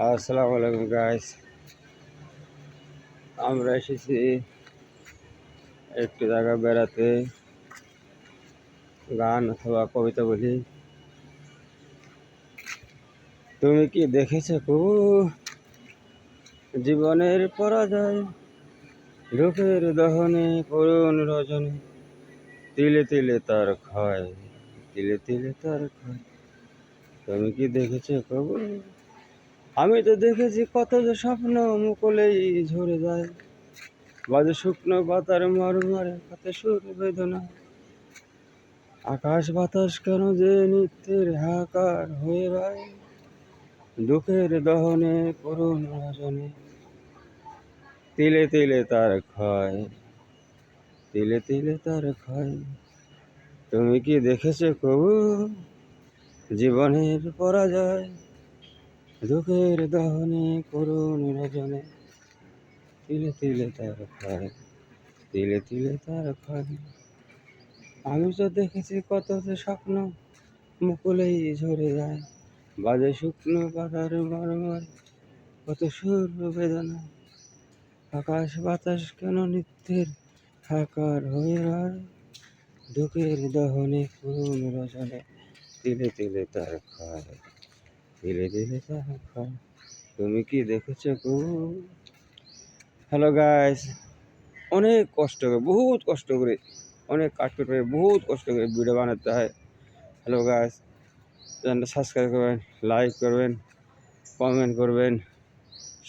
আসসালামু আলাইকুম গাইস, আমরা এসেছি একটু জায়গা বেড়াতে। গান অথবা কবিতা বলি। তুমি কি দেখেছো কবু জীবনের পরাজয়? রূপের দহনে করুণ রজনী, তিলে তিলে তার ক্ষয়, তিলে তিলে তার ক্ষয়। তুমি কি দেখেছো কবু? আমি তো দেখেছি কত যে স্বপ্ন মুকুলেই ঝরে যায়, বাজে শুকনো পাতার মরমরে কত সুর বেদনা। আকাশ বাতাস কেন যে নিত্যের হাহাকার হয়ে রয়, দুঃখের দহনে করুণ রজনী, তিলে তিলে তার ক্ষয়, তিলে তিলে তার ক্ষয়। তুমি কি দেখেছো কবু জীবনের পরাজয়? দুঃখের দহনে করুণ রজনী, তিলে তিলে তার ক্ষয়, তিলে তিলে তার ক্ষয়। আমি তো দেখেছি কত যে স্বপ্ন মুকুলেই ঝরে যায়, বাজে শুকনো পাতার মরমর কত সুর বেদনা। আকাশ বাতাস কেন নিত্যের হাকার হয়ে রয়, দুঃখের দহনে করুণ রজনে, তিলে তিলে তার ক্ষয়, তিলে তিলে তার ক্ষয়। তুমি কি দেখেছো কবু? হ্যালো গাইস, অনেক কষ্ট করে, বহুত কষ্ট করে, অনেক কাটপিট করে, বহুত কষ্ট করে ভিডিও বানাতে হয়। হ্যালো গাইস, চ্যানেলটা সাবস্ক্রাইব করবেন, লাইক করবেন, কমেন্ট করবেন,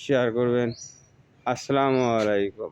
শেয়ার করবেন। আসসালামু আলাইকুম।